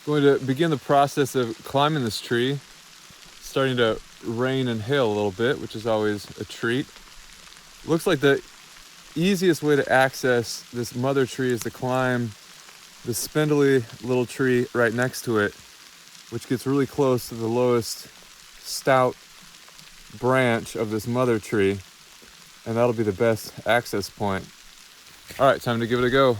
Going to begin the process of climbing this tree. It's starting to rain and hail a little bit, which is always a treat. Looks like the easiest way to access this mother tree is to climb the spindly little tree right next to it, which gets really close to the lowest stout branch of this mother tree, and that'll be the best access point. All right, time to give it a go.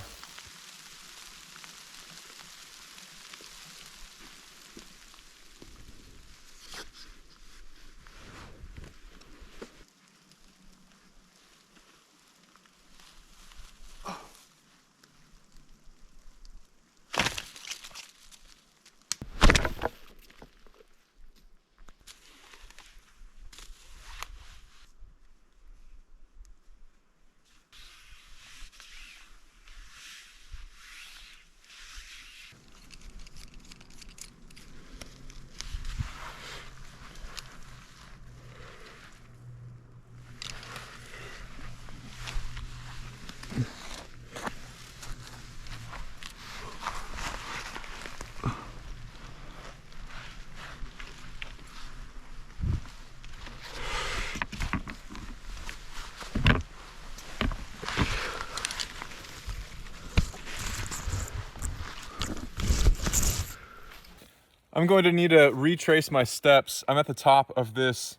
I'm going to need to retrace my steps. I'm at the top of this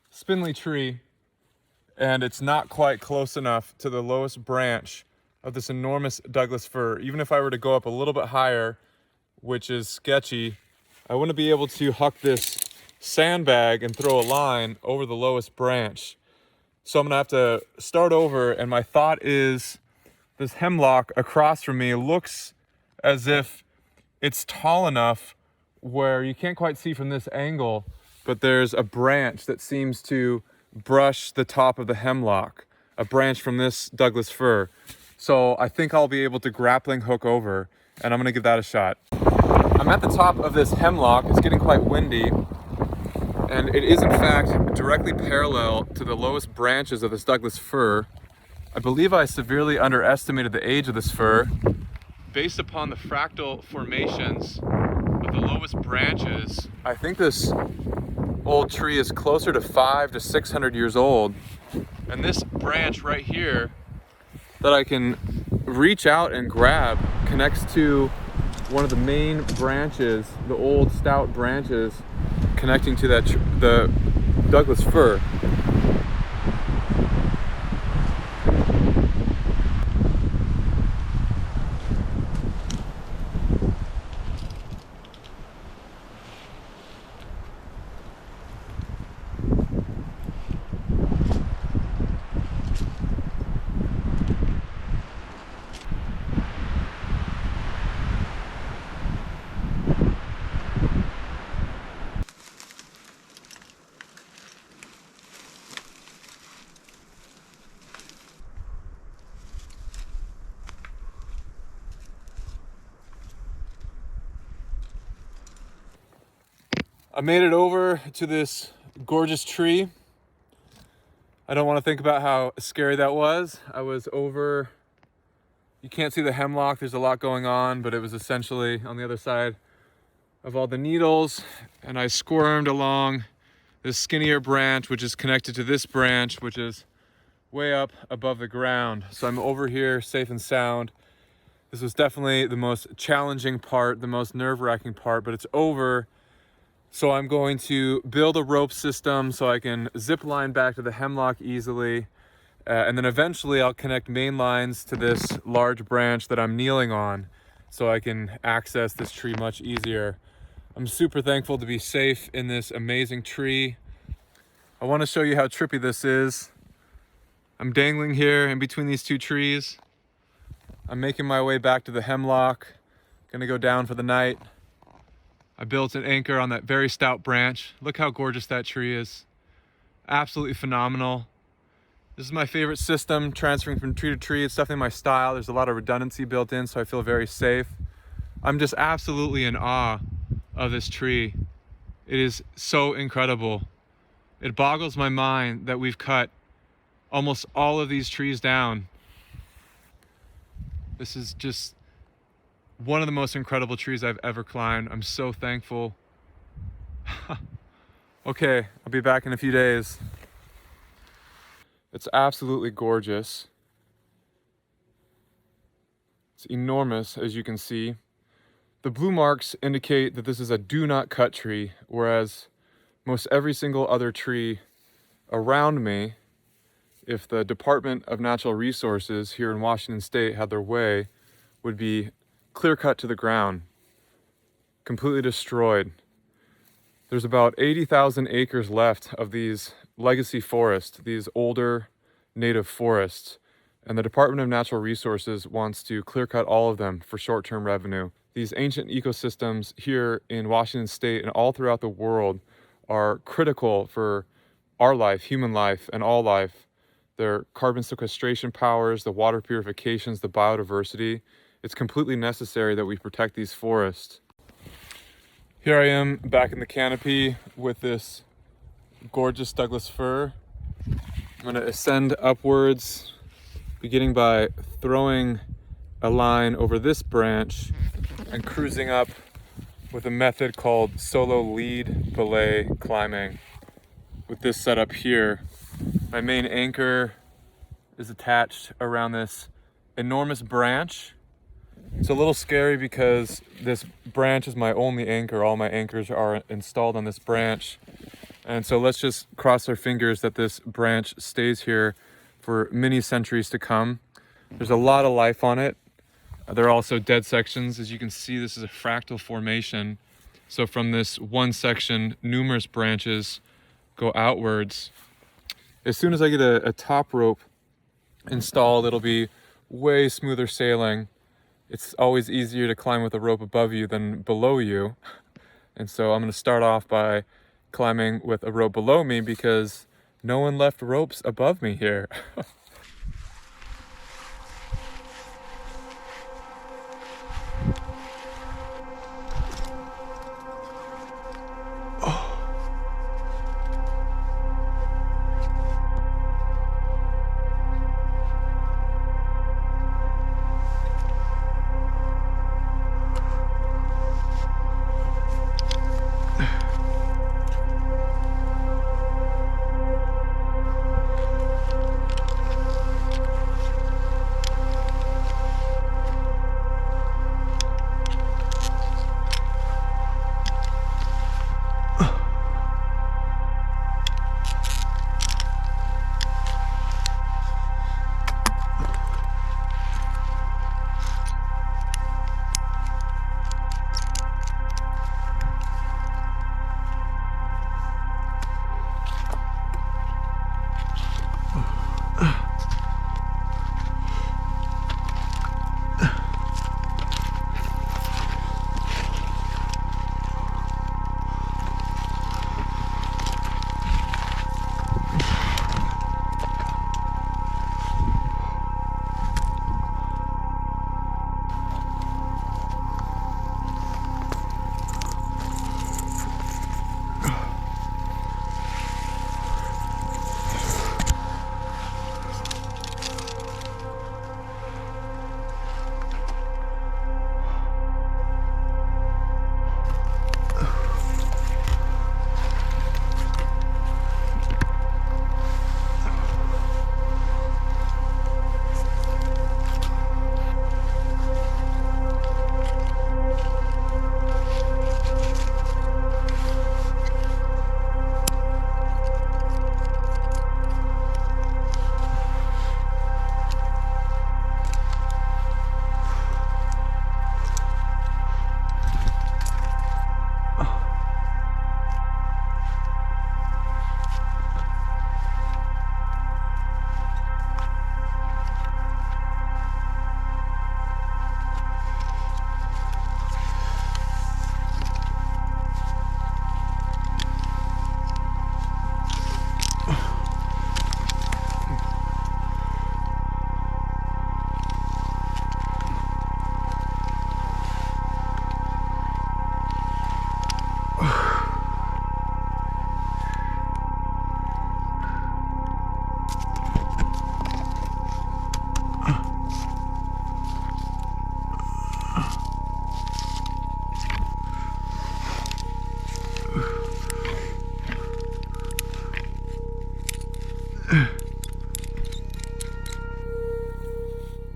spindly tree, and it's not quite close enough to the lowest branch of this enormous Douglas fir. Even if I were to go up a little bit higher, which is sketchy, I wouldn't be able to huck this sandbag and throw a line over the lowest branch. So I'm gonna have to start over, and my thought is this hemlock across from me looks as if it's tall enough where you can't quite see from this angle, but there's a branch that seems to brush the top of the hemlock, a branch from this Douglas fir. So I think I'll be able to grappling hook over, and I'm gonna give that a shot. I'm at the top of this hemlock. It's getting quite windy, and it is in fact directly parallel to the lowest branches of this Douglas fir. I believe I severely underestimated the age of this fir. Based upon the fractal formations of the lowest branches, I think this old tree is closer to 500 to 600 years old. And this branch right here that I can reach out and grab connects to one of the main branches, the old stout branches connecting to the Douglas fir. I made it over to this gorgeous tree. I don't want to think about how scary that was. I was over, you can't see the hemlock, there's a lot going on, but it was essentially on the other side of all the needles, and I squirmed along this skinnier branch, which is connected to this branch, which is way up above the ground. So I'm over here safe and sound. This was definitely the most challenging part, the most nerve-wracking part, but it's over. So I'm going to build a rope system so I can zip line back to the hemlock easily. And then eventually I'll connect main lines to this large branch that I'm kneeling on so I can access this tree much easier. I'm super thankful to be safe in this amazing tree. I want to show you how trippy this is. I'm dangling here in between these two trees. I'm making my way back to the hemlock. Gonna go down for the night. I built an anchor on that very stout branch. Look how gorgeous that tree is. Absolutely phenomenal. This is my favorite system, transferring from tree to tree. It's definitely my style. There's a lot of redundancy built in, so I feel very safe. I'm just absolutely in awe of this tree. It is so incredible. It boggles my mind that we've cut almost all of these trees down. This is just One of the most incredible trees I've ever climbed. I'm so thankful. Okay, I'll be back in a few days. It's absolutely gorgeous. It's enormous, as you can see. The blue marks indicate that this is a do not cut tree, whereas most every single other tree around me, if the Department of Natural Resources here in Washington State had their way, would be clear cut to the ground, completely destroyed. There's about 80,000 acres left of these legacy forests, these older native forests, and the Department of Natural Resources wants to clear cut all of them for short-term revenue. These ancient ecosystems here in Washington State and all throughout the world are critical for our life, human life, and all life. Their carbon sequestration powers, the water purifications, the biodiversity. It's completely necessary that we protect these forests. Here I am back in the canopy with this gorgeous Douglas fir. I'm going to ascend upwards, beginning by throwing a line over this branch and cruising up with a method called solo lead belay climbing. With this setup here, my main anchor is attached around this enormous branch. It's a little scary because this branch is my only anchor. All my anchors are installed on this branch. And so let's just cross our fingers that this branch stays here for many centuries to come. There's a lot of life on it. There are also dead sections. As you can see, this is a fractal formation. So from this one section, numerous branches go outwards. As soon as I get a top rope installed, it'll be way smoother sailing. It's always easier to climb with a rope above you than below you. And so I'm going to start off by climbing with a rope below me because no one left ropes above me here.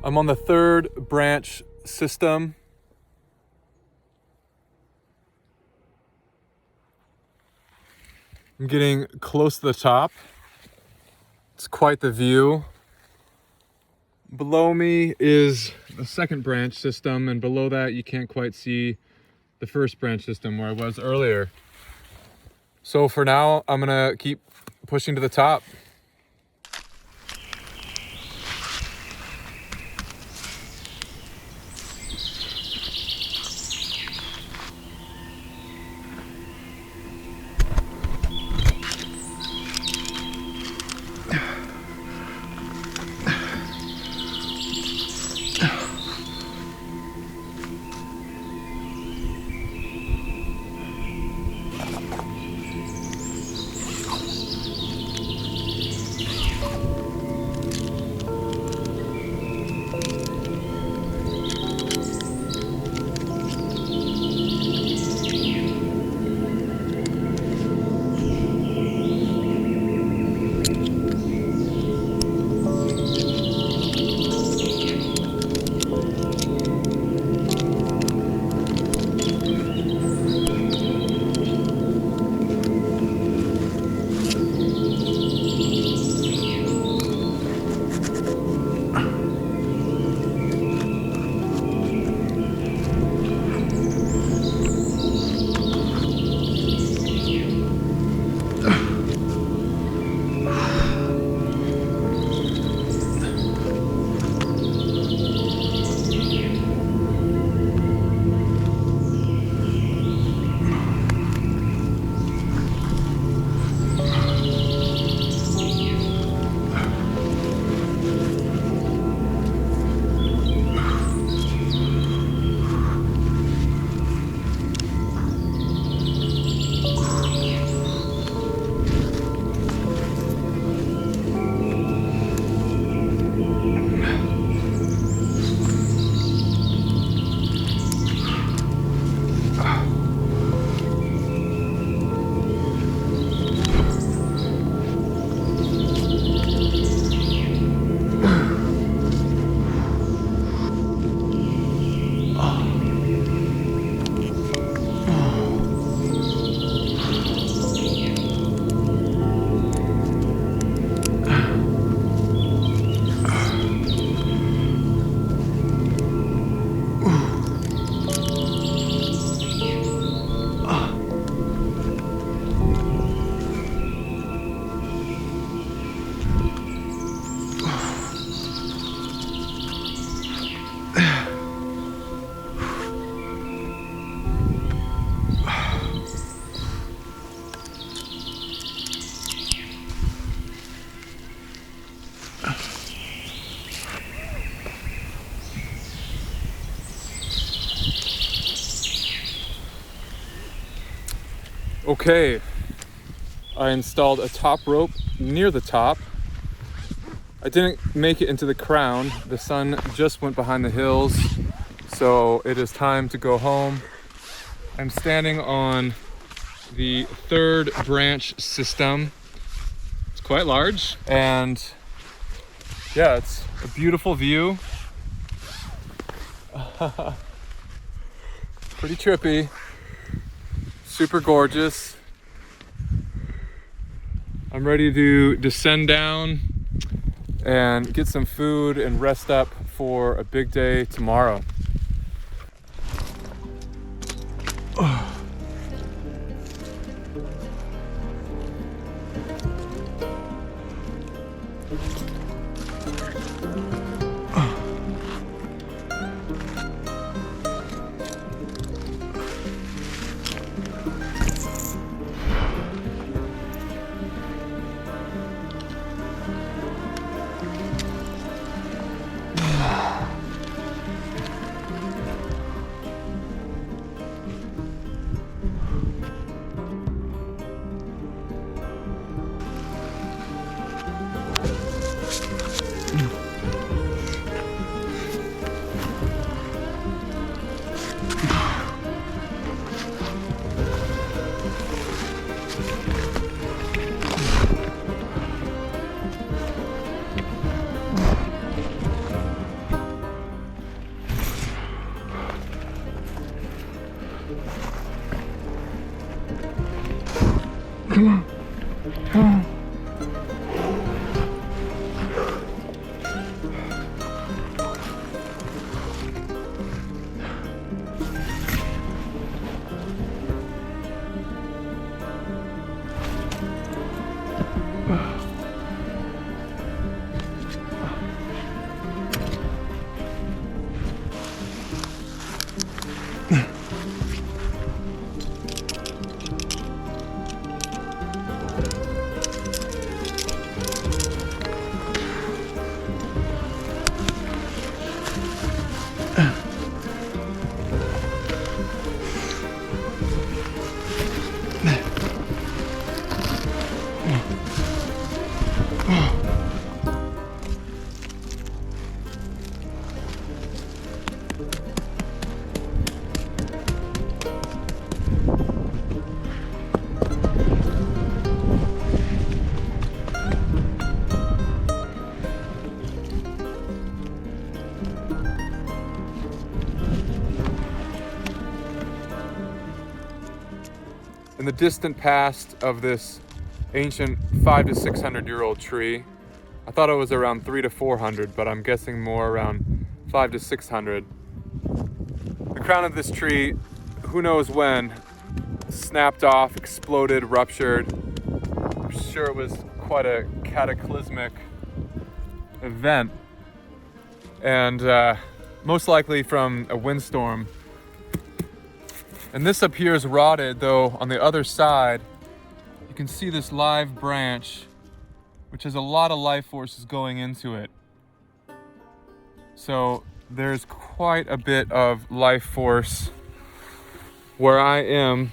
I'm on the 3rd branch system. I'm getting close to the top. It's quite the view. Below me is the 2nd branch system, and below that you can't quite see the 1st branch system where I was earlier. So for now, I'm gonna keep pushing to the top. Okay, I installed a top rope near the top. I didn't make it into the crown. The sun just went behind the hills, so it is time to go home. I'm standing on the 3rd branch system. It's quite large, and yeah, it's a beautiful view. Pretty trippy. Super gorgeous. I'm ready to descend down and get some food and rest up for a big day tomorrow. Come on. Come on. In the distant past of this ancient 500 to 600 year old tree, I thought it was around 300 to 400, but I'm guessing more around 500 to 600. The crown of this tree, who knows when, snapped off, exploded, ruptured. I'm sure it was quite a cataclysmic event, and most likely from a windstorm. And this up here is rotted, though on the other side, you can see this live branch, which has a lot of life forces going into it. So there's quite a bit of life force where I am.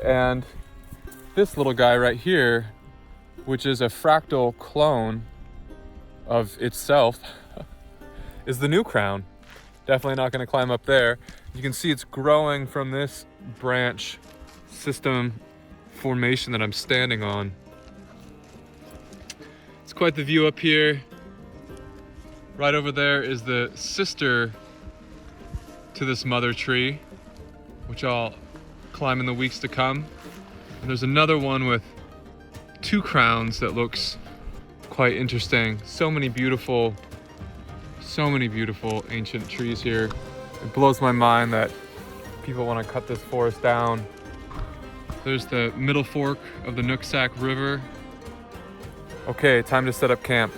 And this little guy right here, which is a fractal clone of itself, is the new crown. Definitely not going to climb up there. You can see it's growing from this branch system formation that I'm standing on. It's quite the view up here. Right over there is the sister to this mother tree, which I'll climb in the weeks to come. And there's another one with two crowns that looks quite interesting. So many beautiful ancient trees here. It blows my mind that people want to cut this forest down. There's the middle fork of the Nooksack River. Okay, time to set up camp.